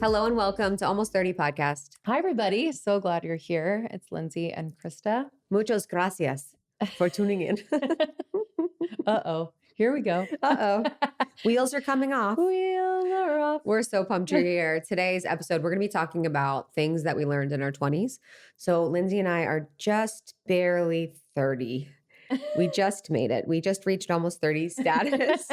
Hello and welcome to Almost 30 podcast. Hi, everybody. So glad you're here. It's Lindsey and Krista. Muchos gracias for tuning in. Uh-oh. Here we go. Uh-oh. Wheels are coming off. Wheels are off. We're so pumped you're here. Today's episode, we're going to be talking about things that we learned in our 20s. So Lindsey and I are just barely 30. We just made it. We just reached almost 30 status.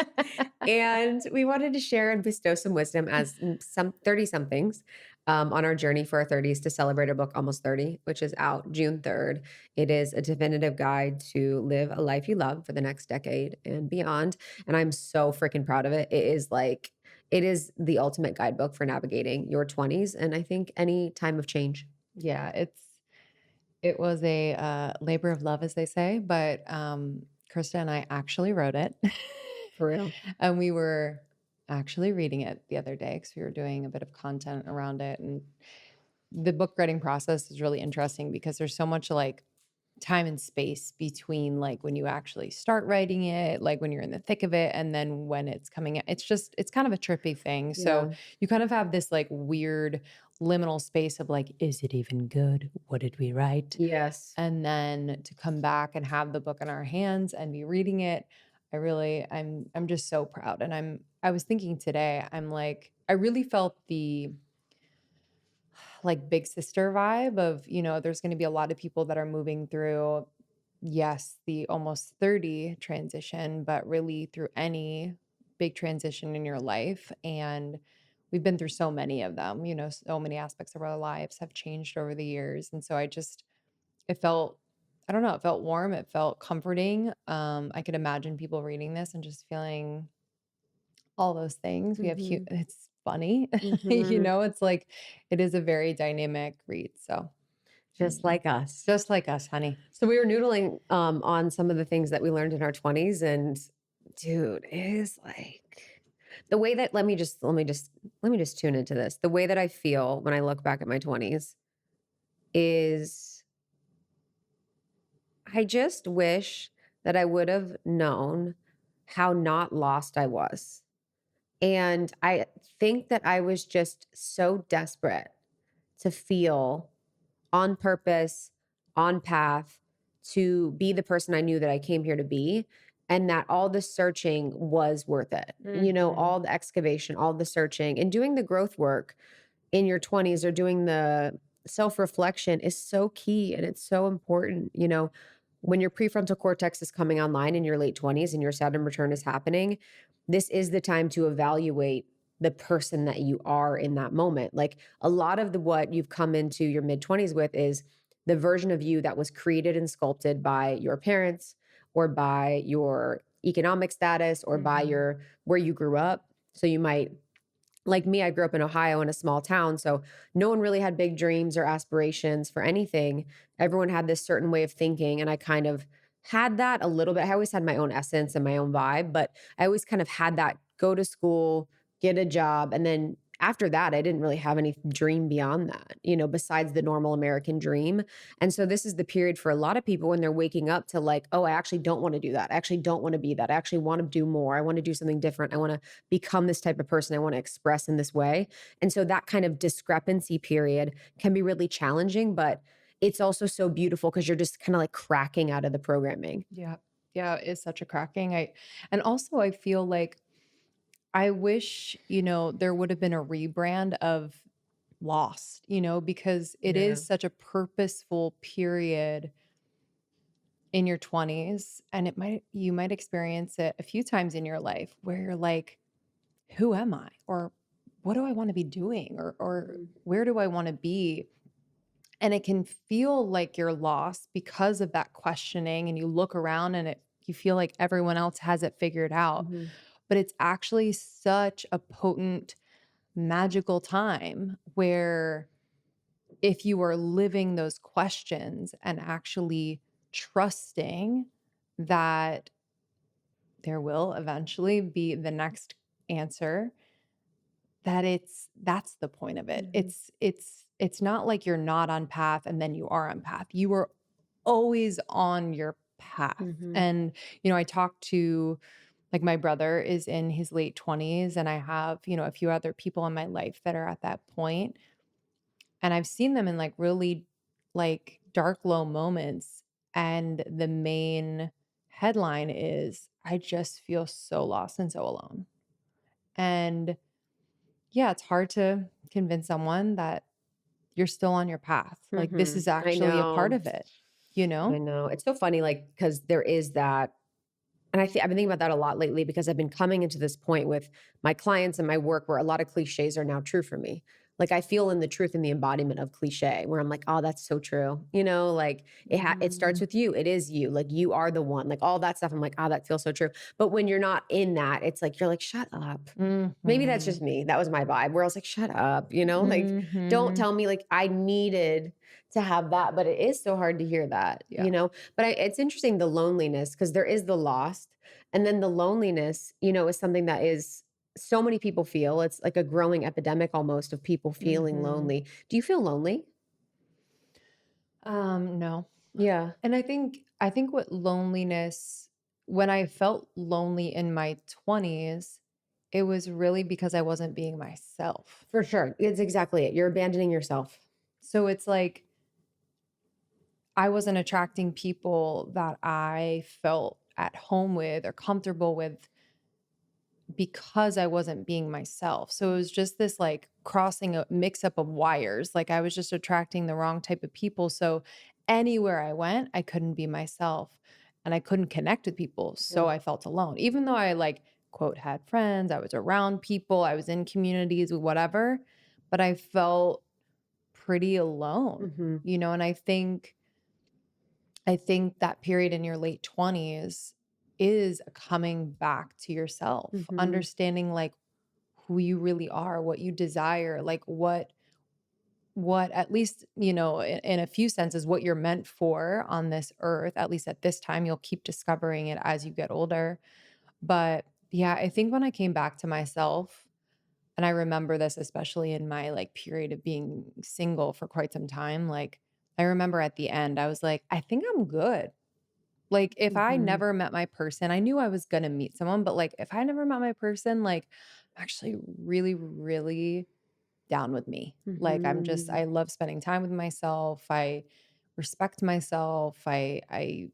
And we wanted to share and bestow some wisdom as some 30-somethings on our journey for our 30s to celebrate our book, Almost 30, which is out June 3rd. It is a definitive guide to live a life you love for the next decade and beyond. And I'm so freaking proud of it. It is the ultimate guidebook for navigating your 20s and I think any time of change. Yeah, it was a labor of love, as they say, but Krista and I actually wrote it. For real. And we were actually reading it the other day because we were doing a bit of content around it. And the book writing process is really interesting because there's so much like time and space between like when you actually start writing it, like when you're in the thick of it, and then when it's coming out. It's kind of a trippy thing. So Yeah. you kind of have this like weird liminal space of like, is it even good? What did we write? Yes. And then to come back and have the book in our hands and be reading it, I'm just so proud. And I was thinking today, I'm like, I really felt the like big sister vibe of, there's going to be a lot of people that are moving through, yes, the almost 30 transition, but really through any big transition in your life. And we've been through so many of them, so many aspects of our lives have changed over the years. And so it felt, I don't know, it felt warm. It felt comforting. I could imagine people reading this and just feeling all those things. Mhm. It's funny, Mhm. it's like, it is a very dynamic read. So Just like us. just like us, honey. So we were noodling on some of the things that we learned in our 20s and dude, it is like the way that let me just tune into this. The way that I feel when I look back at my 20s is I just wish that I would have known how not lost I was. And I think that I was just so desperate to feel on purpose, on path to be the person I knew that I came here to be, and that all the searching was worth it. Mhm. All the excavation, all the searching, and doing the growth work in your 20s or doing the self reflection is so key and it's so important. When your prefrontal cortex is coming online in your late 20s and your Saturn return is happening, this is the time to evaluate the person that you are in that moment. Like a lot of what you've come into your mid 20s with is the version of you that was created and sculpted by your parents or by your economic status or by Mhm. your where you grew up. So you might, like me, I grew up in Ohio in a small town. So no one really had big dreams or aspirations for anything. Everyone had this certain way of thinking. And I kind of had that a little bit. I always had my own essence and my own vibe, but I always kind of had that go to school, get a job. And then after that, I didn't really have any dream beyond that, besides the normal American dream. And so this is the period for a lot of people when they're waking up to like, oh, I actually don't want to do that. I actually don't want to be that. I actually want to do more. I want to do something different. I want to become this type of person I want to express in this way. And so that kind of discrepancy period can be really challenging, but it's also so beautiful because you're just kind of like cracking out of the programming. Yeah. Yeah, it's such a cracking. And also I feel like I wish, there would have been a rebrand of Lost, because it Yeah. is such a purposeful period in your 20s, and you might experience it a few times in your life where you're like, who am I? Or what do I want to be doing? Or Mhm. where do I want to be? And it can feel like you're lost because of that questioning, and you look around and you feel like everyone else has it figured out. Mhm. But it's actually such a potent, magical time where if you are living those questions and actually trusting that there will eventually be the next answer, that's the point of it. Mhm. It's not like you're not on path and then you are on path. You are always on your path. Mhm. And I talked to Like my brother is in his late 20s and I have, a few other people in my life that are at that point. And I've seen them in like really like dark, low moments. And the main headline is, I just feel so lost and so alone. And yeah, it's hard to convince someone that you're still on your path. Like this is I actually a part know. of it, you I know? know. It's so funny, like, because there is that. And I've been thinking about that a lot lately because I've been coming into this point with my clients and my work where a lot of cliches are now true for me. Like I feel in the truth and the embodiment of cliche where I'm like, oh, that's so true. Like it starts Mm, with you. It is you. Like you are the one. Like all that stuff. I'm like, oh, that feels so true. But when you're not in that, it's like you're like, shut up. Maybe that's mhm, just me. That was my vibe where I was like, shut up, like don't mhm. tell me like I needed to have that. But it is so hard to hear that, Yeah. But it's interesting the loneliness because there is the lost. And then the loneliness, is something that is so many people feel. It's like a growing epidemic almost of people feeling Mhm. lonely. Do you feel lonely? No. Yeah, And I think what loneliness when I felt lonely in my 20s, it was really because I wasn't being myself. for sure. It's exactly it. You're abandoning yourself. So it's like I wasn't attracting people that I felt at home with or comfortable with because I wasn't being myself. So it was just this like crossing a mix up of wires. Like I was just attracting the wrong type of people. So anywhere I went, I couldn't be myself and I couldn't connect with people. So Mhm. I felt alone. Even though I like quote had friends, I was around people, I was in communities, whatever, but I felt pretty alone, Mhm. and I think that period in your late 20s is a coming back to yourself, Mhm. understanding like who you really are, what you desire, like what at least, in a few senses what you're meant for on this earth, at least at this time. You'll keep discovering it as you get older. But yeah, I think when I came back to myself, and I remember this especially in my like period of being single for quite some time, like I remember at the end I was like, I think I'm good. Like, if I Mhm. never met my person, I knew I was gonna meet someone, but, like, if I never met my person, like, I'm actually really, really down with me. Like, Mhm. I love spending time with myself. I respect myself. I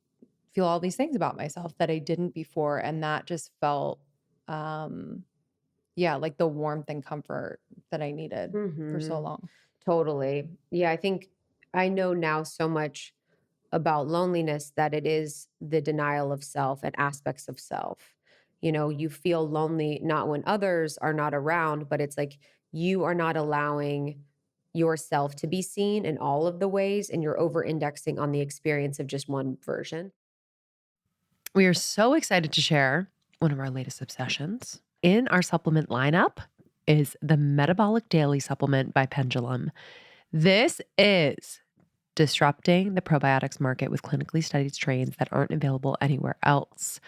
feel all these things about myself that I didn't before, and that just felt, um, yeah, like the warmth and comfort that I needed for so Mhm. long. Totally. Yeah, I think I know now so much about loneliness that it is the denial of self and aspects of self. You feel lonely not when others are not around, but it's like you are not allowing yourself to be seen in all of the ways and you're over indexing on the experience of just one version. We are so excited to share one of our latest obsessions. In our supplement lineup is the Metabolic Daily Supplement by Pendulum. This is disrupting the probiotics market with clinically studied strains that aren't available anywhere else.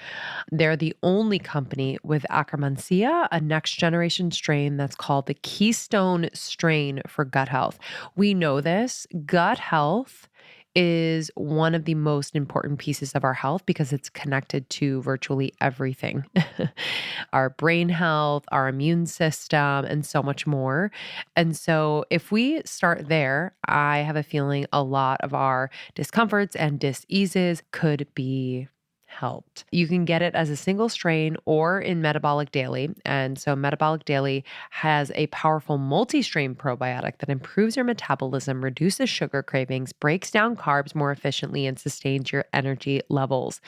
They're the only company with Akkermansia, a next generation strain that's called the keystone strain for gut health. We know this. Gut health is one of the most important pieces of our health because it's connected to virtually everything our brain health, our immune system, and so much more. And so, if we start there, I have a feeling a lot of our discomforts and diseases could be helped. You can get it as a single strain or in Metabolic Daily. And so Metabolic Daily has a powerful multi-strain probiotic that improves your metabolism, reduces sugar cravings, breaks down carbs more efficiently, and sustains your energy levels.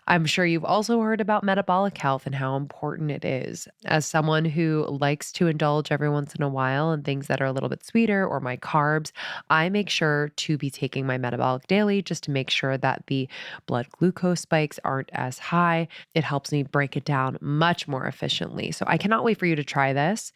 I'm sure you've also heard about metabolic health and how important it is. As someone who likes to indulge every once in a while in things that are a little bit sweeter or my carbs, I make sure to be taking my metabolic daily just to make sure that the blood glucose spikes aren't as high. It helps me break it down much more efficiently. So I cannot wait for you to try this.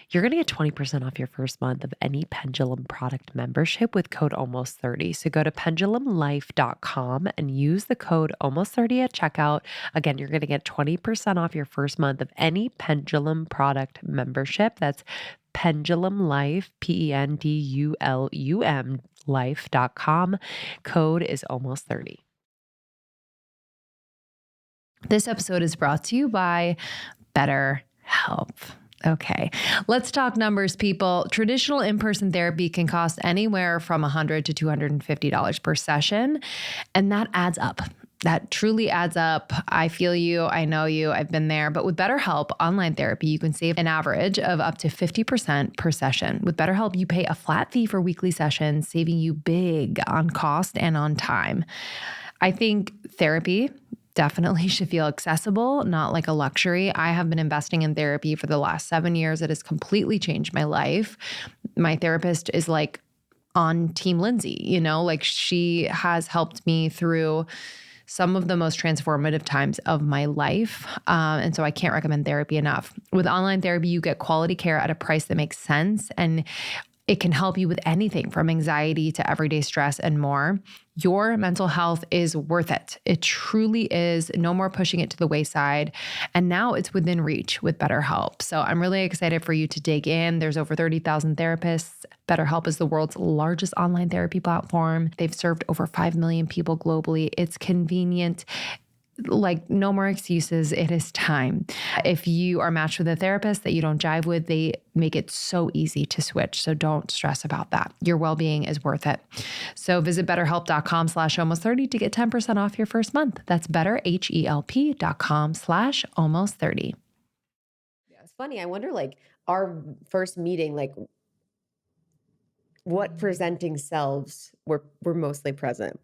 You're going to get 20% off your first month of any Pendulum product membership with code almost30. So go to pendulumlife.com and use the code almost30 at checkout. Again, you're going to get 20% off your first month of any Pendulum product membership. That's Pendulum Life, Pendulum life.com. Code is almost 30. This episode is brought to you by BetterHelp. Okay, let's talk numbers, people. Traditional in-person therapy can cost anywhere from $100 to $250 per session, and that adds up. That truly adds up. I feel you. I know you. I've been there. But with BetterHelp online therapy, you can save an average of up to 50% per session. With BetterHelp, you pay a flat fee for weekly sessions, saving you big on cost and on time. I think therapy definitely should feel accessible, not like a luxury. I have been investing in therapy for the last 7 years. It has completely changed my life. My therapist is like on Team Lindsey, you know, like she has helped me through some of the most transformative times of my life. And so I can't recommend therapy enough. With online therapy, you get quality care at a price that makes sense, and it can help you with anything from anxiety to everyday stress and more. Your mental health is worth it. It truly is. No more pushing it to the wayside. And now it's within reach with BetterHelp. So I'm really excited for you to dig in. There's over 30,000 therapists. BetterHelp is the world's largest online therapy platform. They've served over 5 million people globally. It's convenient. Like, no more excuses. It is time. If you are matched with a therapist that you don't jive with, they make it so easy to switch. So don't stress about that. Your well-being is worth it. So visit betterhelp.com/almost30 to get 10% off your first month. That's betterhelp.com/almost30. Yeah, it's funny. I wonder, like, our first meeting, like, what presenting selves were mostly present.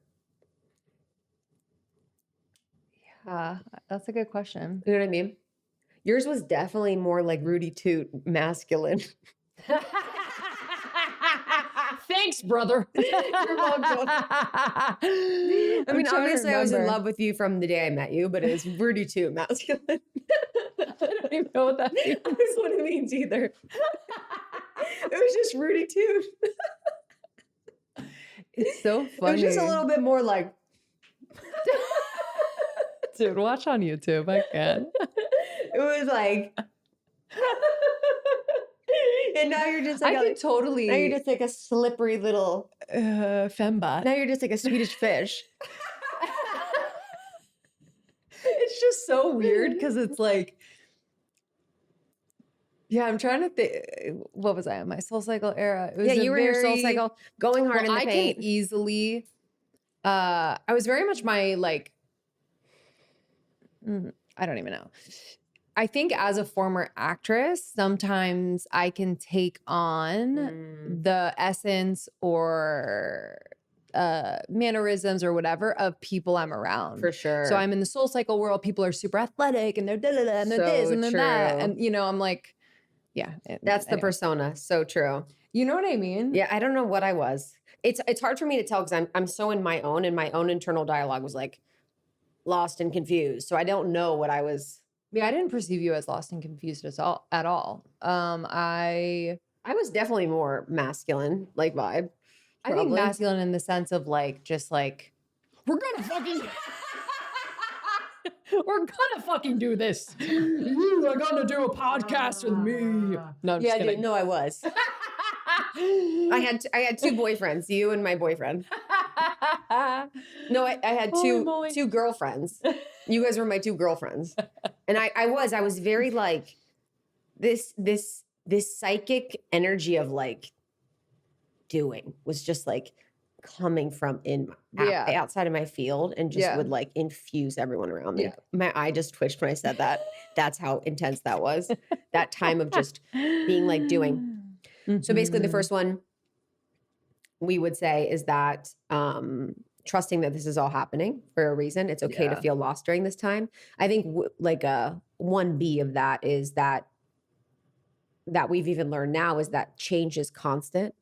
That's a good question. You know what I mean? Yours was definitely more like Rudy Toot masculine. Thanks, brother. You're welcome. I mean, obviously, I was in love with you from the day I met you, but it was Rudy Toot masculine. I don't even know what that means. I don't know what it means either. It was just Rudy Toot. It's so It funny. was just a little bit more like. Dude, watch on YouTube. I can. It was like. And now you're just like I could totally. now you're just like a slippery little fembot. now you're just like a Swedish fish. It's just so weird because it's like, yeah, I'm trying to think. What was I in my soul cycle era? It was Yeah, you were in your soul cycle, going hard in the I paint. can easily. I was very much my like. I don't even know. I think as a former actress, sometimes I can take on the essence or mannerisms or whatever of people I'm around. For sure. So I'm in the soul cycle world. People are super athletic and they're da-da-da and they're this So and they're that. true. And, you know, I'm like, yeah. That's the anyway. persona. So true. You know what I mean? Yeah, I don't know what I was. It's hard for me to tell because I'm so in my own, and my own internal dialogue was like lost and confused. So I don't know what I was. Yeah, I didn't perceive you as lost and confused at all. I was definitely more masculine, like vibe. I think Probably. masculine in the sense of like, just like, we're gonna fucking do this. You are gonna do a podcast with me. No, I'm just kidding. No, I was. I had 2 boyfriends, you and my boyfriend. No, I had two girlfriends. You guys were my 2 girlfriends. And I was very like this psychic energy of like doing was just like coming from outside of my field and just would like infuse everyone around me. Yeah. My eye just twitched when I said that. That's how intense that was. That time of just being like doing. So basically the first one we would say is that trusting that this is all happening for a reason. It's okay to feel lost during this time. I think like a 1B of that is that we've even learned now is that change is constant.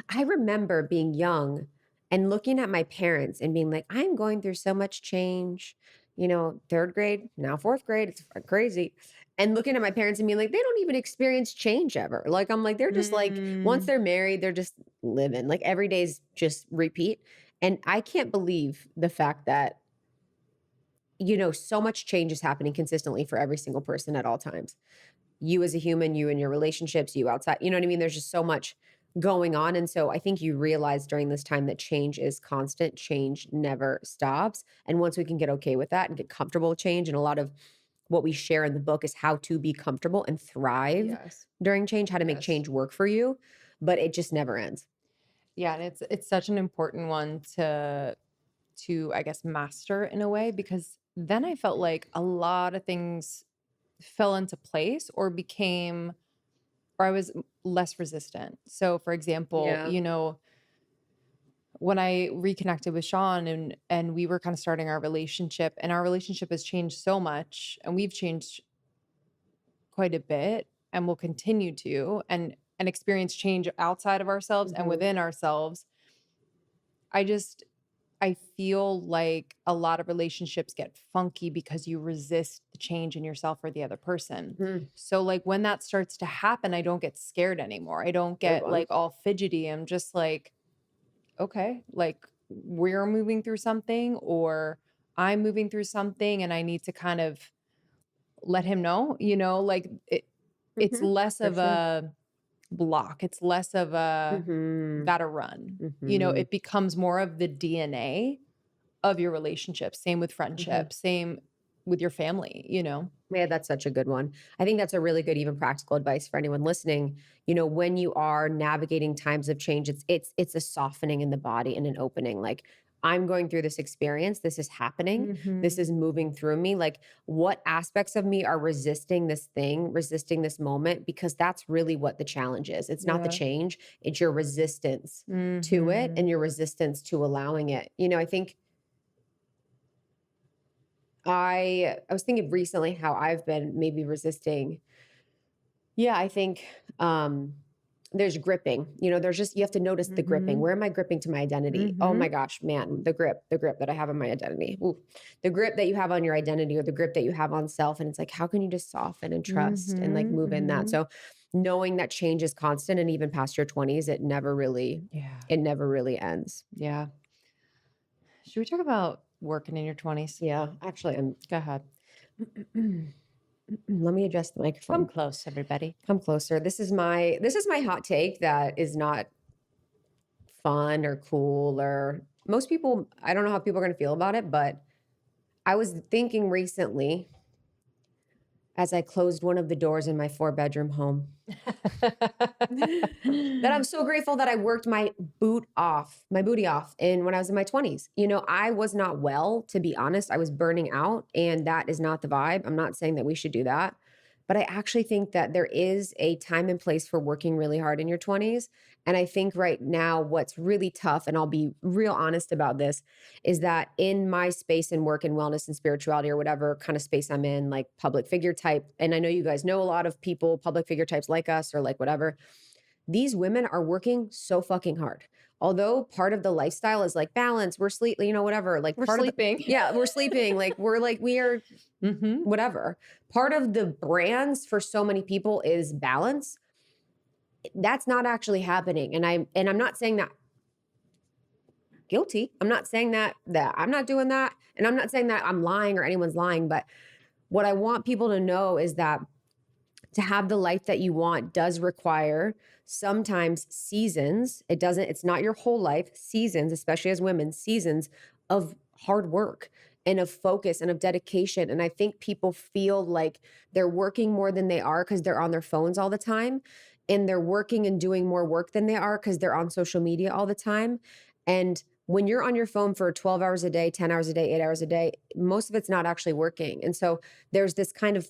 I remember being young and looking at my parents and being like, I'm going through so much change, you know, 3rd grade, now 4th grade, it's crazy. And looking at my parents and being like, they don't even experience change ever. Like, I'm like, they're just like, once they're married, they're just living. Like every day's just repeat. And I can't believe the fact that, you know, so much change is happening consistently for every single person at all times. You as a human, you in your relationships, you outside, you know what I mean? There's just so much going on. And so I think you realize during this time that change is constant, change never stops. And once we can get okay with that and get comfortable with change, and a lot of what we share in the book is how to be comfortable and thrive Yes. during change, how to make Yes. change work for you, but it just never ends. Yeah, and it's such an important one to I guess master in a way, because then I felt like a lot of things fell into place or became, or I was less resistant. So for example, Yeah. when I reconnected with Sean and we were kind of starting our relationship, and our relationship has changed so much and we've changed quite a bit and will continue to and experience change outside of ourselves and Mhm. within ourselves. I just I feel like a lot of relationships get funky because you resist the change in yourself or the other person. Mhm. So like when that starts to happen, I don't get scared anymore. I don't Good get one. like all fidgety. I'm just like, okay, like we're moving through something or I'm moving through something and I need to kind of let him know, like it's Mhm. less For of sure. a block. It's less of a Mhm. gotta run. Mhm. It becomes more of the DNA of your relationship. Same with Mhm. friendship, same with your family. Yeah, that's such a good one. I think that's a really good, even practical advice for anyone listening. When you are navigating times of change, it's a softening in the body and an opening. Like, I'm going through this experience. This is happening. This Mhm. is moving through me. Like, what aspects of me are resisting this thing, resisting this moment? Because that's really what the challenge is. It's not the Yeah. change, it's your resistance to it and Mhm. your resistance to allowing it. I think I was thinking recently how I've been maybe resisting. Yeah, I think there's gripping. There's just you have to notice the gripping. Mhm. Where am I gripping to my identity? Oh my Mhm. gosh, man, the grip that I have on my identity. Ooh. The grip that you have on your identity or the grip that you have on self. And it's like, how can you just soften and trust and like Mhm. move in that? Mhm. So knowing that change is constant and even past your 20s, Yeah. it never really ends. Yeah. Should we talk about working in your 20s? Yeah, actually, I'm Go ahead. let me adjust the Come microphone. close, everybody. Come closer. This is my hot take that is not fun or cool or most people, I don't know how people are going to feel about it, but I was thinking recently as I closed one of the doors in my 4-bedroom home that I'm so grateful that I worked my booty off in when I was in my 20s. I was not well, to be honest. I was burning out, and that is not the vibe. I'm not saying that we should do that. But I actually think that there is a time and place for working really hard in your 20s. And I think right now, what's really tough, and I'll be real honest about this, is that in my space in work and wellness and spirituality or whatever kind of space I'm in, like public figure type, and I know you guys know a lot of people, public figure types like us or like whatever, these women are working so fucking hard. Although part of the lifestyle is like balance, we're sleep, whatever, like We're part of the, sleeping. yeah, we're sleeping, we are Mhm. whatever. Part of the brands for so many people is balance. That's not actually happening. And I'm not saying that guilty. I'm not saying that I'm not doing that. And I'm not saying that I'm lying or anyone's lying, but what I want people to know is that to have the life that you want does require sometimes seasons. It's not your whole life, seasons, especially as women, seasons of hard work and of focus and of dedication. And I think people feel like they're working more than they are because they're on their phones all the time. And they're working and doing more work than they are because they're on social media all the time. And when you're on your phone for 12 hours a day, 10 hours a day, 8 hours a day, most of it's not actually working. And so there's this kind of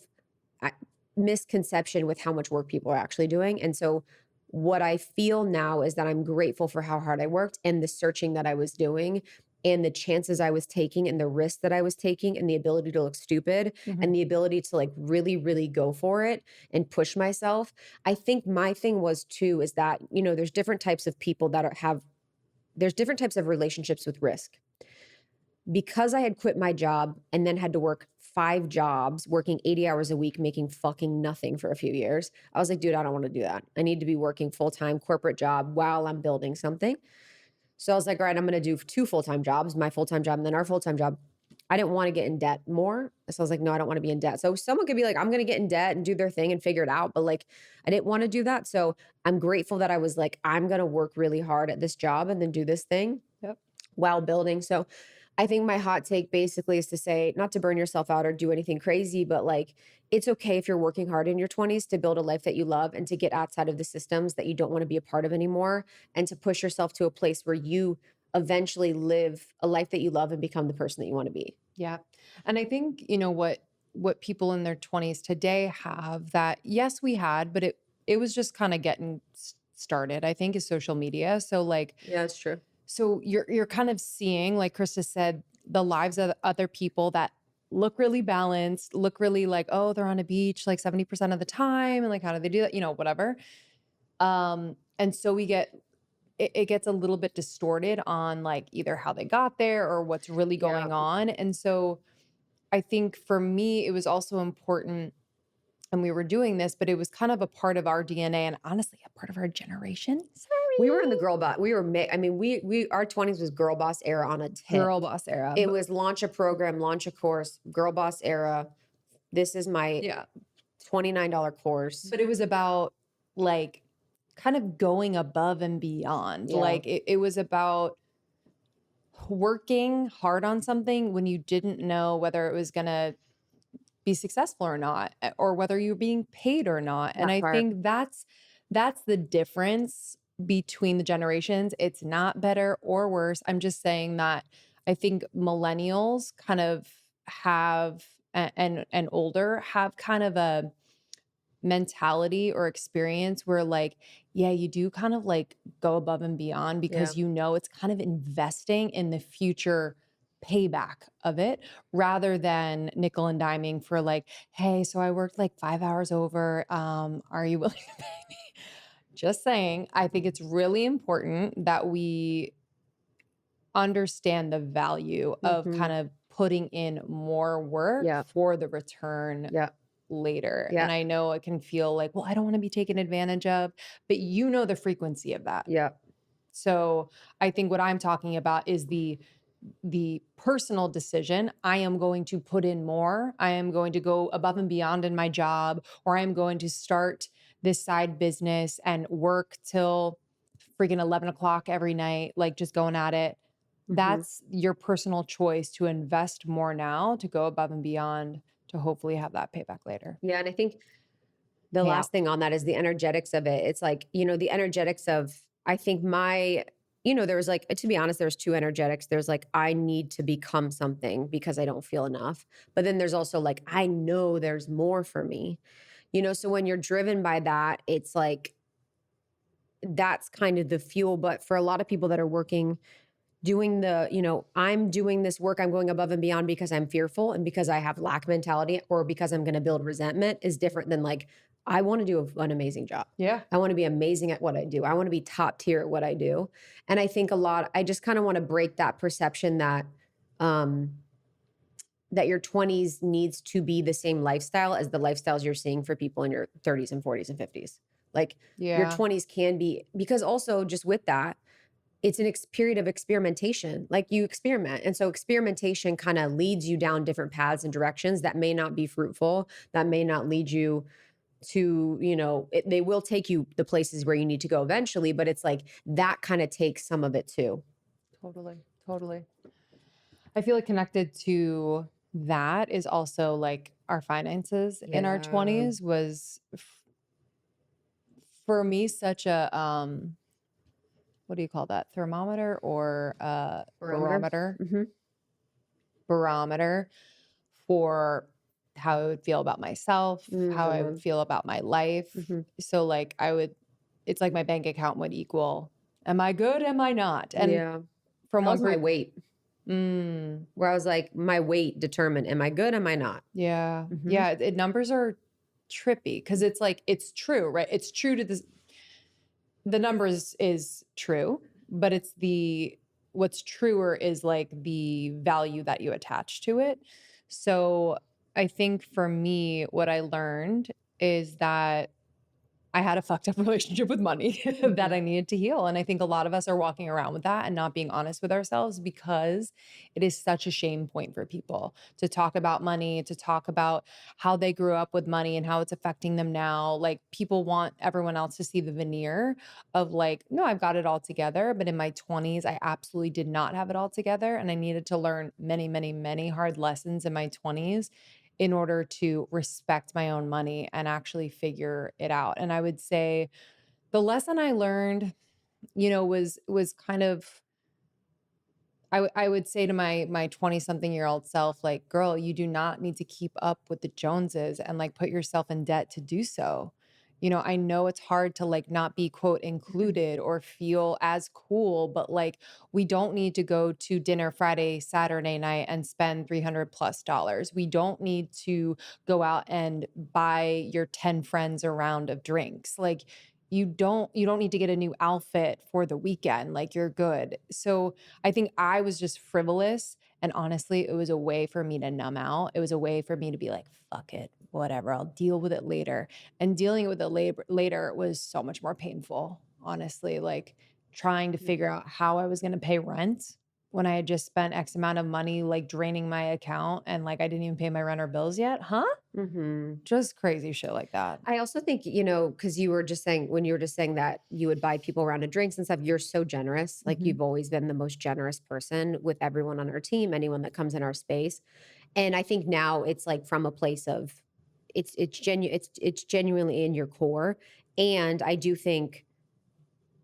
uh, misconception with how much work people are actually doing. And so what I feel now is that I'm grateful for how hard I worked and the searching that I was doing and the chances I was taking and the risks that I was taking and the ability to look stupid and Mhm. the ability to like really, really go for it and push myself. I think my thing was too, is that, there's different types of people that there's different types of relationships with risk. Because I had quit my job and then had to work 5 jobs, working 80 hours a week, making fucking nothing for a few years, I was like, dude, I don't want to do that. I need to be working full-time corporate job while I'm building something. So I was like, all right, I'm going to do 2 full-time jobs, my full-time job and then our full-time job. I didn't want to get in debt more. So I was like, no, I don't want to be in debt. So someone could be like, I'm going to get in debt and do their thing and figure it out. But like, I didn't want to do that. So I'm grateful that I was like, I'm going to work really hard at this job and then do this thing Yep. while building. So I think my hot take basically is to say, not to burn yourself out or do anything crazy, but like, it's okay if you're working hard in your 20s to build a life that you love and to get outside of the systems that you don't want to be a part of anymore and to push yourself to a place where you eventually live a life that you love and become the person that you want to be. Yeah. And I think, what people in their 20s today have that, yes, we had, but it was just kind of getting started, I think, is social media. So like, Yeah, it's true. so you're kind of seeing, like Krista said, the lives of other people that look really balanced, look really like, oh, they're on a beach like 70% of the time. And like, how do they do that? Whatever. And so it gets a little bit distorted on like either how they got there or what's really Yeah. going on. And so I think for me, it was also important, and we were doing this, but it was kind of a part of our DNA and honestly a part of our generation. We were in the girl boss. We were, I mean, we, our 20s was girl boss era on a tip. Girl boss era. It was launch a program, launch a course, girl boss era. This is my Yeah. $29 course. But it was about like kind of going above and beyond. Yeah. Like it was about working hard on something when you didn't know whether it was going to be successful or not, or whether you're being paid or not. And That I part. think that's the difference between the generations. It's not better or worse. I'm just saying that I think millennials kind of have and older have kind of a mentality or experience where like, yeah, you do kind of like go above and beyond because it's kind of investing in the future payback of it rather than nickel and diming for like, hey, so I worked like 5 hours over. Are you willing to pay me? Just saying, I think it's really important that we understand the value of kind of putting in more work for the return later. Yeah. And I know it can feel like, well, I don't want to be taken advantage of, but the frequency of that. Yeah. So I think what I'm talking about is the personal decision. I am going to put in more. I am going to go above and beyond in my job, or I am going to start this side business and work till freaking 11 o'clock every night, like just going at it. That's your personal choice to invest more now, to go above and beyond, to hopefully have that payback later. Yeah. And I think the last thing on that is the energetics of it. It's like, the energetics of, I think there was like, to be honest, there's two energetics. There's like, I need to become something because I don't feel enough. But then there's also like, I know there's more for me, so when you're driven by that, it's like, that's kind of the fuel. But for a lot of people that are working, doing I'm doing this work, I'm going above and beyond because I'm fearful and because I have lack mentality or because I'm going to build resentment is different than like, I want to do an amazing job. Yeah. I want to be amazing at what I do. I want to be top tier at what I do. And I think I just kind of want to break that perception that, that your 20s needs to be the same lifestyle as the lifestyles you're seeing for people in your 30s and 40s and 50s. Like your 20s can be, because also just with that, it's an period of experimentation. Like you experiment. And so experimentation kind of leads you down different paths and directions that may not be fruitful, that may not lead you to, they will take you the places where you need to go eventually, but it's like that kind of takes some of it too. Totally. I feel like connected to that is also like our finances in our 20s was for me such a, what do you call that? Thermometer or barometer? Barometer for how I would feel about myself, how I would feel about my life. So like it's like my bank account would equal, am I good? Am I not? And from that was my one weight. Where I was like, my weight determined, am I good? Am I not? Yeah. Yeah. Numbers are trippy because it's like, it's true, right? It's true to this. The numbers is true, but it's what's truer is like the value that you attach to it. So I think for me, what I learned is that I had a fucked up relationship with money that I needed to heal. And I think a lot of us are walking around with that and not being honest with ourselves because it is such a shame point for people to talk about money, to talk about how they grew up with money and how it's affecting them now. Like people want everyone else to see the veneer of like, no, I've got it all together. But in my 20s, I absolutely did not have it all together. And I needed to learn many, many, many hard lessons in my 20s in order to respect my own money and actually figure it out. And I would say the lesson I learned, was kind of I would say to my 20 something year old self, like, girl, you do not need to keep up with the Joneses and like put yourself in debt to do so. I know it's hard to like not be quote included or feel as cool, but like we don't need to go to dinner Friday, Saturday night and spend 300 plus dollars. We don't need to go out and buy your 10 friends a round of drinks. Like you don't need to get a new outfit for the weekend. Like you're good. So I think I was just frivolous. And honestly, it was a way for me to numb out. It was a way for me to be like, fuck it, whatever, I'll deal with it later. And dealing with it later was so much more painful, honestly. Like trying to figure out how I was going to pay rent when I had just spent X amount of money, like draining my account and like I didn't even pay my rent or bills yet. Huh? Mm-hmm. Just crazy shit like that. I also think, because you were just saying, when you were just saying that you would buy people a round of drinks and stuff, you're so generous. Like Mhm. you've always been the most generous person with everyone on our team, anyone that comes in our space. And I think now it's like from a place of it's genuinely in your core. And I do think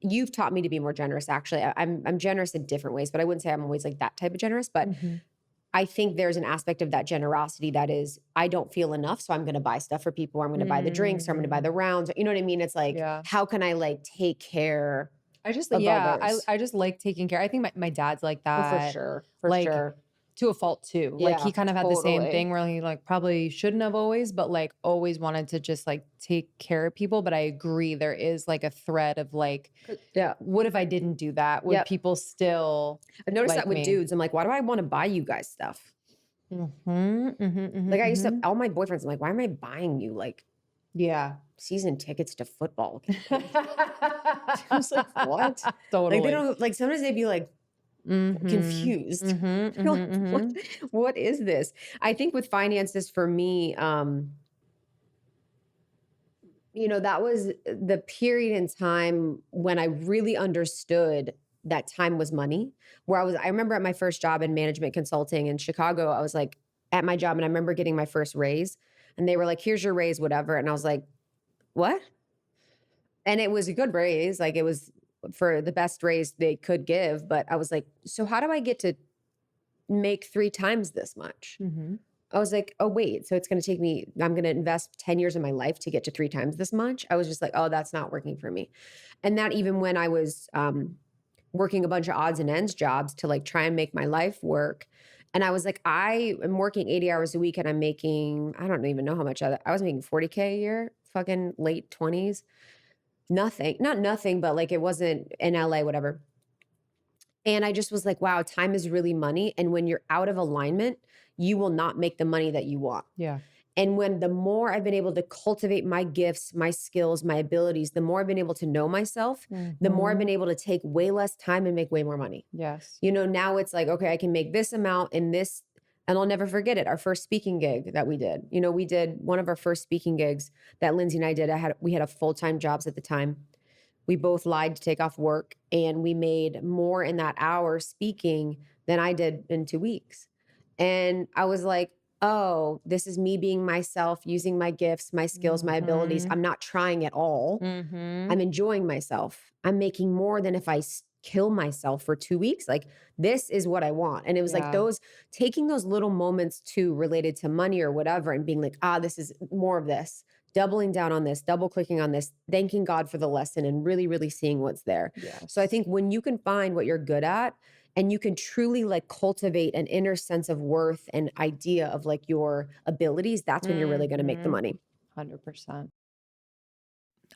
you've taught me to be more generous. Actually, I'm generous in different ways, but I wouldn't say I'm always like that type of generous. But Mhm. I think there's an aspect of that generosity that is, I don't feel enough, so I'm going to buy stuff for people. Or I'm going to buy the drinks, or I'm going to buy Mm. the rounds. You know what I mean? It's like, Yeah. how can I like take care I just of yeah, others? I just like taking care. I think my dad's like Oh, for that, sure, for like sure. to a fault too. Like he Yeah, kind of had the same totally. thing where he like probably shouldn't have always, but like always wanted to just like take care of people. But I agree, there is like a thread of like, Yeah, what if I didn't do that? Would yep. people still I've noticed that like with me? dudes. I'm like, why do I want to buy you guys stuff? Mhm, mhm, Like mhm, I used to, mhm. all my boyfriends. I'm like, why am I buying you like Yeah. season tickets to football games? I was like, what? Like they Totally. don't like. Sometimes they'd be like Mhm. confused. Mhm, They're mhm, like, mhm. what is this? I think with finances for me, that was the period in time when I really understood that time was money. I remember at my first job in management consulting in Chicago, I was like at my job and I remember getting my first raise and they were like, here's your raise, whatever. And I was like, what? And it was a good raise. Like it was for the best raise they could give. But I was like, so how do I get to make 3 times this much? Mhm. I was like, oh, wait, so I'm going to invest 10 years of my life to get to 3 times this much. I was just like, oh, that's not working for me. And that even when I was working a bunch of odds and ends jobs to like try and make my life work. And I was like, I am working 80 hours a week and I'm making, I don't even know how much I was making 40K a year, fucking late 20s. Nothing, not nothing, but like it wasn't in LA, whatever. And I just was like, wow, time is really money. And when you're out of alignment, you will not make the money that you want. Yeah. And when the more I've been able to cultivate my gifts, my skills, my abilities, the more I've been able to know myself, the more I've been Mhm. able to take way less time and make way more money. Yes. Now it's like, okay, I can make this amount in this. And I'll never forget it. Our first speaking gig that we did, we did one of our first speaking gigs that Lindsey and I did. We had a full-time jobs at the time. We both lied to take off work and we made more in that hour speaking than I did in 2 weeks. And I was like, oh, this is me being myself, using my gifts, my skills, my abilities. Mhm. I'm not trying at all. I'm Mhm. enjoying myself. I'm making more than if I kill myself for 2 weeks. Like, this is what I want. And it was like Yeah. taking those little moments too related to money or whatever and being like, this is more of this, doubling down on this, double clicking on this, thanking God for the lesson and really, really seeing what's there. So I Yes. think when you can find what you're good at and you can truly like cultivate an inner sense of worth and idea of like your abilities, that's when you're really going to make the Mhm. money. 100%.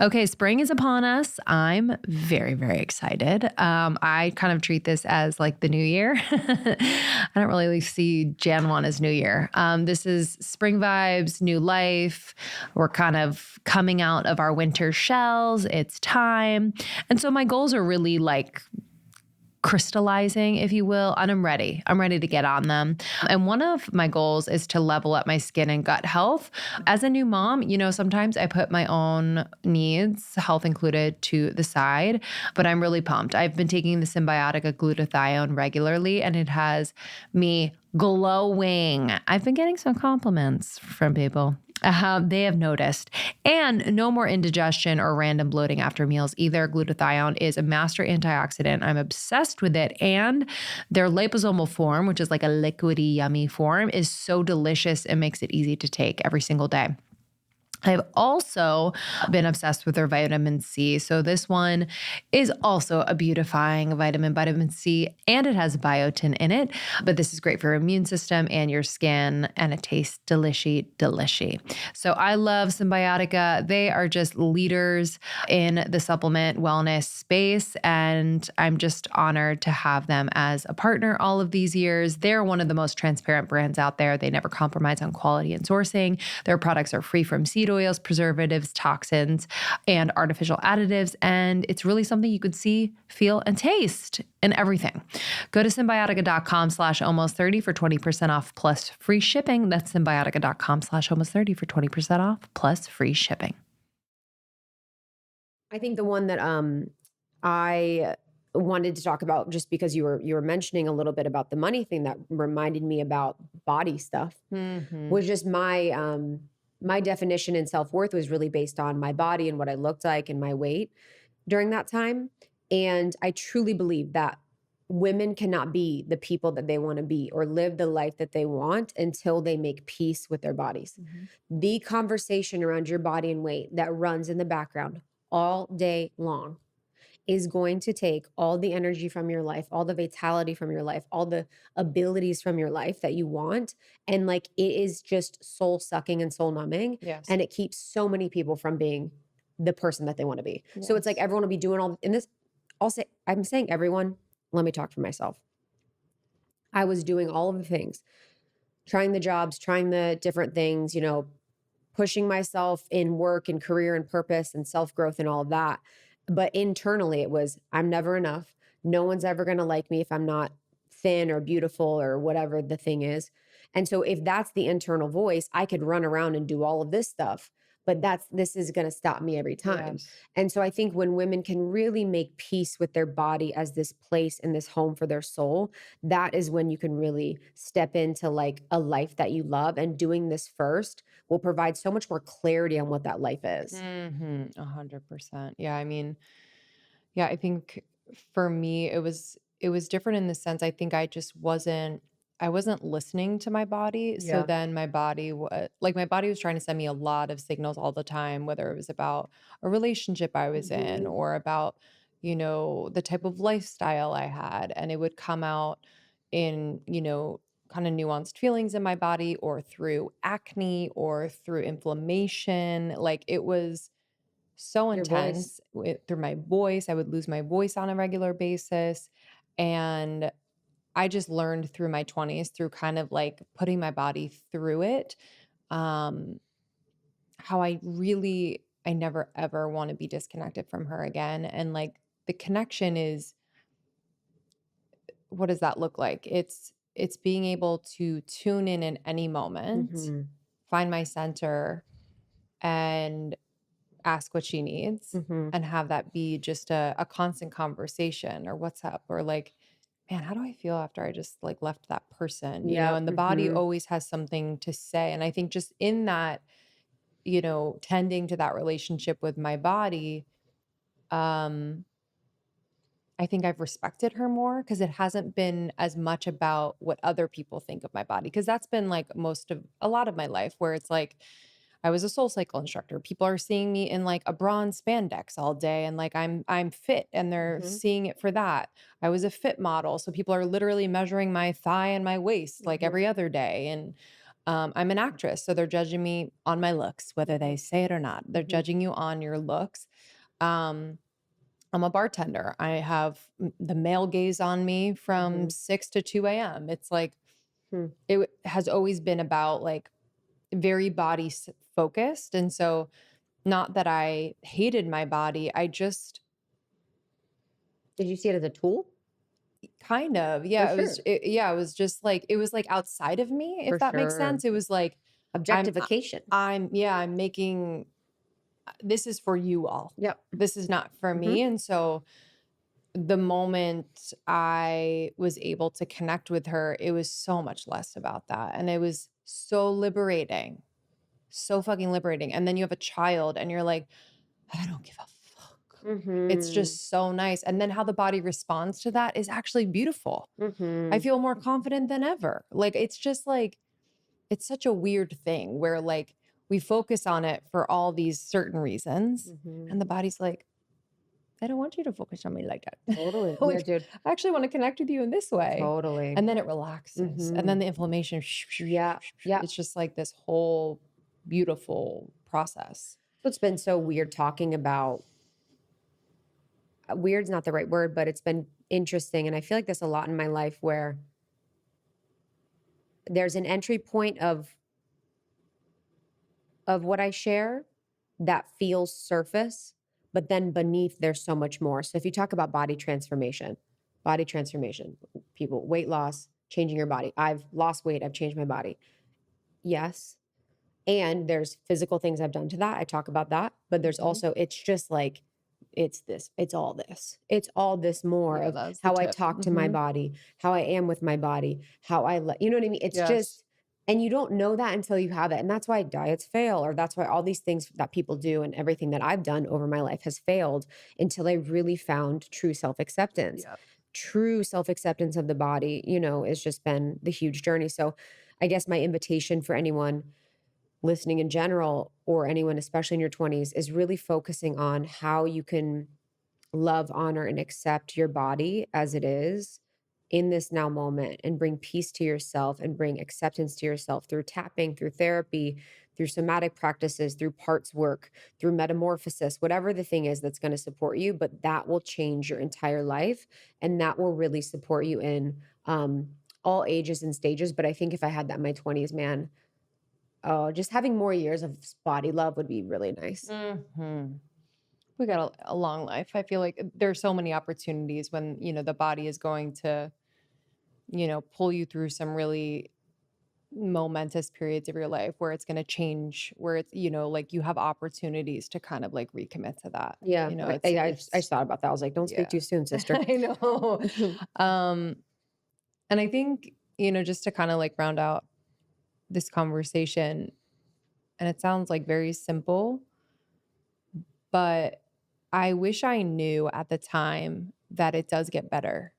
Okay, spring is upon us. I'm very, very excited. I kind of treat this as like the new year. I don't really see Jan 1 as new year. This is spring vibes, new life. We're kind of coming out of our winter shells. It's time. And so my goals are really like crystallizing, if you will, and I'm ready. I'm ready to get on them. And one of my goals is to level up my skin and gut health. As a new mom, you know, sometimes I put my own needs, health included, to the side, but I'm really pumped. I've been taking the Symbiotica glutathione regularly, and it has me glowing. I've been getting some compliments from people. They have noticed. And no more indigestion or random bloating after meals either. Glutathione is a master antioxidant. I'm obsessed with it. And their liposomal form, which is like a liquidy, yummy form, is so delicious. It makes it easy to take every single day. I've also been obsessed with their vitamin C. So this one is also a beautifying vitamin C, and it has biotin in it. But this is great for your immune system and your skin, and it tastes delishy. So I love Symbiotica. They are just leaders in the supplement wellness space, and I'm just honored to have them as a partner all of these years. They're one of the most transparent brands out there. They never compromise on quality and sourcing. Their products are free from seed oils, preservatives, toxins, and artificial additives. And it's really something you could see, feel, and taste in everything. Go to Symbiotica.com/almost30 for 20% off plus free shipping. That's Symbiotica.com/almost30 for 20% off plus free shipping. I think the one that I wanted to talk about, just because you were mentioning a little bit about the money thing, that reminded me about body stuff, was just my definition in self-worth was really based on my body and what I looked like and my weight during that time. And I truly believe that women cannot be the people that they want to be or live the life that they want until they make peace with their bodies. The conversation around your body and weight that runs in the background all day long is going to take all the energy from your life, all the vitality from your life, all the abilities from your life that you want. And like, it is just soul sucking and soul numbing. Yes. And it keeps so many people from being the person that they want to be. So it's like Yes. everyone will be doing all in this. I'm saying everyone, let me talk for myself. I was doing all of the things, trying the jobs, trying the different things, you know, pushing myself in work and career and purpose and self-growth and all of that. But internally it was, I'm never enough. No one's ever going to like me if I'm not thin or beautiful or whatever the thing is. And so if that's the internal voice, I could run around and do all of this stuff, but this is going to stop me every time. Yes. And so I think when women can really make peace with their body as this place and this home for their soul, that is when you can really step into like a life that you love. And doing this first will provide so much more clarity on what that life is. 100%. Yeah. I mean, yeah, I think for me, it was different in the sense, I think I wasn't listening to my body. So Yeah. then my body was trying to send me a lot of signals all the time, whether it was about a relationship I was in Mhm. or about, the type of lifestyle I had. And it would come out in, kind of nuanced feelings in my body or through acne or through inflammation. Like it was so Your voice. intense through my voice. I would lose my voice on a regular basis. And I just learned through my 20s, through kind of like putting my body through it, um, how I never ever want to be disconnected from her again. And like the connection is, what does that look like? It's being able to tune in at any moment, Mhm. find my center, and ask what she needs, Mhm. and have that be just a constant conversation, or what's up, or like, man, how do I feel after I just like left that person, Yep. and the body Mhm. always has something to say. And I think just in that, tending to that relationship with my body, um, I think I've respected her more because it hasn't been as much about what other people think of my body. Because that's been like a lot of my life, where it's like I was a soul cycle instructor. People are seeing me in like a bronze spandex all day, and like I'm fit, and they're Mhm. seeing it for that. I was a fit model, so people are literally measuring my thigh and my waist like every Mhm. other day. And I'm an actress, so they're judging me on my looks, whether they say it or not. They're judging you on your looks. I'm a bartender. I have the male gaze on me from 6 to 2 a.m. It's like, Hmm. it has always been about like very focused. And so, not that I hated my body, I just Did you see it as a tool? kind of, For yeah, sure. it was just like, it was like outside of me, if For that makes sure. sense. It was like, I'm, Objectification. I'm making, this is for you all. Yep. This is not for me. And so, the moment I was able to connect with her, it was so much less about that. And it was so liberating, so fucking liberating. And then you have a child and you're like, I don't give a fuck. It's Mm-hmm. just so nice. And then how the body responds to that is actually beautiful. I Mm-hmm. feel more confident than ever. Like, it's just like, it's such a weird thing where like we focus on it for all these certain reasons. Mm-hmm. And the body's like, I don't want you to focus on me like that. Totally. Yeah, Like, dude. I actually want to connect with you in this way. Totally. And then it relaxes. And then the inflammation, Yeah. Yeah. it's just like this whole beautiful process. It's been so weird talking about weird's not the right word, but it's been interesting. And I feel like this a lot in my life where there's an entry point of what I share that feels surface, but then beneath there's so much more. So if you talk about body transformation, people, weight loss, changing your body. I've lost weight, I've changed my body. Yes. And there's physical things I've done to that. I talk about that, but there's also, it's just like, it's this, it's all this. It's all this more Yeah, of that's the how I tip. talk to my body, how I am with my body, how I let, you know what I mean? It's just, and you don't know that until you have it. And that's why diets fail, or that's why all these things that people do and everything that I've done over my life has failed until I really found true self-acceptance. True self-acceptance of the body, you know, has just been the huge journey. So I guess my invitation for anyone listening in general, or anyone, especially in your 20s, is really focusing on how you can love, honor, and accept your body as it is in this now moment and bring peace to yourself and bring acceptance to yourself through tapping, through therapy, through somatic practices, through parts work, through metamorphosis, whatever the thing is that's going to support you, but that will change your entire life. And that will really support you in all ages and stages. But I think if I had that in my 20s, man, oh, just having more years of body love would be really nice. We got a long life. I feel like there are so many opportunities when, you know, the body is going to, you know, pull you through some really momentous periods of your life where it's going to change, where it's, you know, like you have opportunities to kind of like recommit to that. Yeah, You know, I just thought about that. I was like, don't speak yeah. too soon, sister. I know. And I think, you know, just to kind of like round out this conversation, and it sounds like very simple, but I wish I knew at the time that it does get better.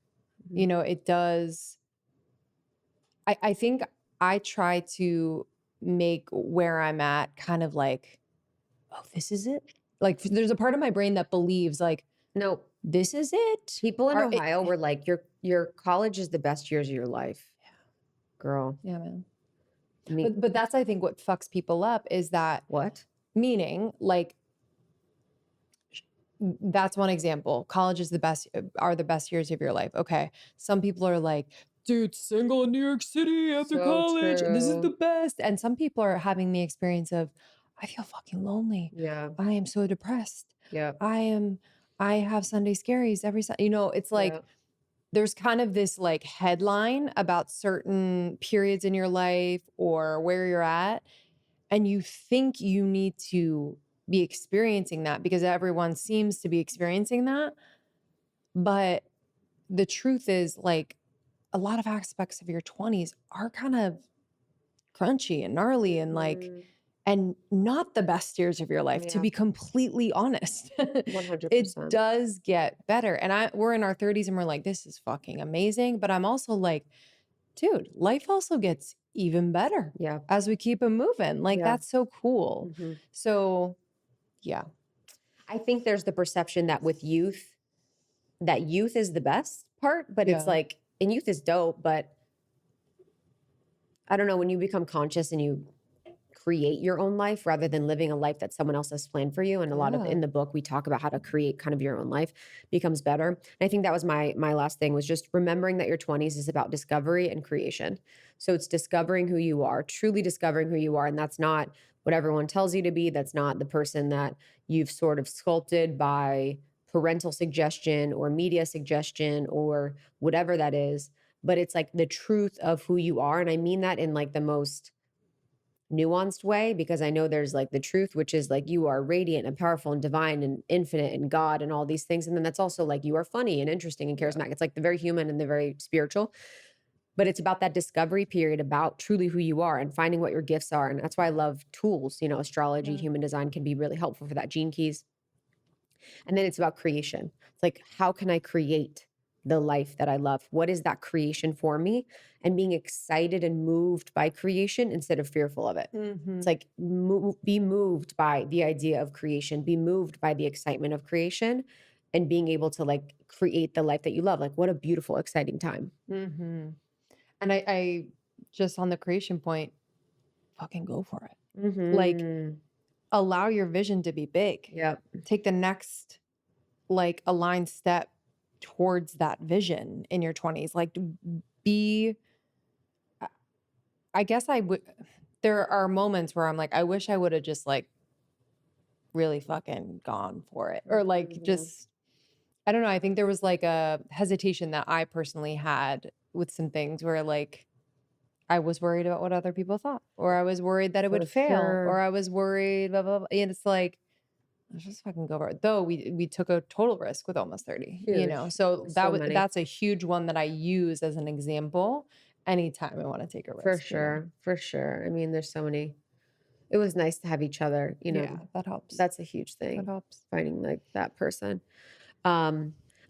You know, it does. I think I try to make where I'm at kind of like, oh, this is it. Like, there's a part of my brain that believes like, No, this is it. people in Or Ohio were like, your college is the best years of your life. Girl. yeah, man. Me, But that's, I think, what fucks people up is that, what? meaning like, that's one example. College is are the best years of your life. Okay. Some people are like, dude, single in New York City after So college. This is the true. best. And some people are having the experience of, I feel fucking lonely. Yeah. I am so depressed. Yeah. I have Sunday scaries every Sunday. You know, it's like, Yeah. there's kind of this like headline about certain periods in your life or where you're at. And you think you need to be experiencing that because everyone seems to be experiencing that. But the truth is, like, a lot of aspects of your 20s are kind of crunchy and gnarly and like, and not the best years of your life, to Yeah. be completely honest. It 100%. does get better. And we're in our 30s and we're like, this is fucking amazing. But I'm also like, dude, life also gets even better Yeah. as we keep it moving. Like, Yeah. that's so cool. So, yeah. I think there's the perception that with youth, that youth is the best part, but it's Yeah. like, and youth is dope, but I don't know, when you become conscious and you create your own life rather than living a life that someone else has planned for you. And a lot of Yeah. in the book we talk about how to create kind of your own life becomes better. And I think that was my last thing, was just remembering that your 20s is about discovery and creation. So it's discovering who you are, truly discovering who you are. And that's not what everyone tells you to be. That's not the person that you've sort of sculpted by parental suggestion or media suggestion or whatever that is. But it's like the truth of who you are. And I mean that in like the most nuanced way, because I know there's like the truth, which is like you are radiant and powerful and divine and infinite and God and all these things. And then that's also like you are funny and interesting and Yeah. charismatic. It's like the very human and the very spiritual. But it's about that discovery period, about truly who you are and finding what your gifts are. And that's why I love tools. You know, astrology, Yeah. human design can be really helpful for that. Gene keys. And then it's about creation. It's like, how can I create the life that I love? What is that creation for me? And being excited and moved by creation instead of fearful of it. It's like be moved by the idea of creation, be moved by the excitement of creation, and being able to like create the life that you love. Like, what a beautiful, exciting time. Mm-hmm. And I just on the creation point, fucking go for it. Like, allow your vision to be big. Yep. Take the next like aligned step towards that vision in your 20s. Like be I guess I would there are moments where I'm like, I wish I would have just like really fucking gone for it. Or like just I don't know. I think there was like a hesitation that I personally had with some things where like I was worried about what other people thought, or I was worried that it would For fail, sure. or I was worried, blah, blah, blah. And it's like, let's just fucking go for it. Though we took a total risk with almost 30, you know. Huge. So So many. that's a huge one that I use as an example anytime I want to take a For risk. You know? sure. For sure. I mean, there's so many. It was nice to have each other, you know. Yeah, that helps. That's a huge That thing, helps. finding like that person.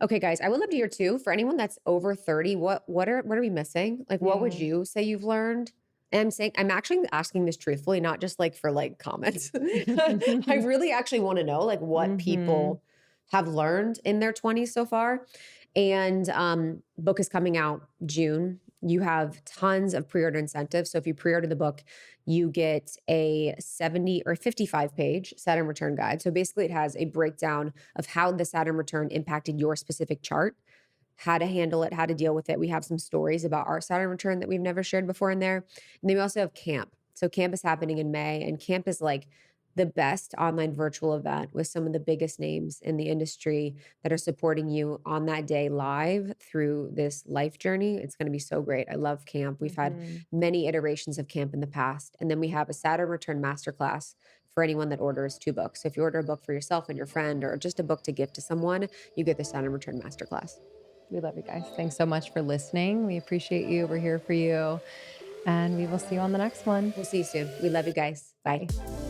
Okay, guys, I would love to hear too. For anyone that's over 30, what are we missing? Like, what would Yeah. you say you've learned? And I'm actually asking this truthfully, not just like for like comments. I really actually want to know like what Mhm. people have learned in their 20s so far. And book is coming out June. You have tons of pre-order incentives. So if you pre-order the book, you get a 70 or 55 page Saturn return guide. So basically it has a breakdown of how the Saturn return impacted your specific chart, how to handle it, how to deal with it. We have some stories about our Saturn return that we've never shared before in there. And then we also have camp. So camp is happening in May, and camp is like the best online virtual event with some of the biggest names in the industry that are supporting you on that day live through this life journey. It's going to be so great. I love camp. We've had Mhm. many iterations of camp in the past. And then we have a Saturn return masterclass for anyone that orders 2 books. So if you order a book for yourself and your friend, or just a book to gift to someone, you get the Saturn return masterclass. We love you guys. Thanks so much for listening. We appreciate you. We're here for you. And we will see you on the next one. We'll see you soon. We love you guys. Bye. Bye.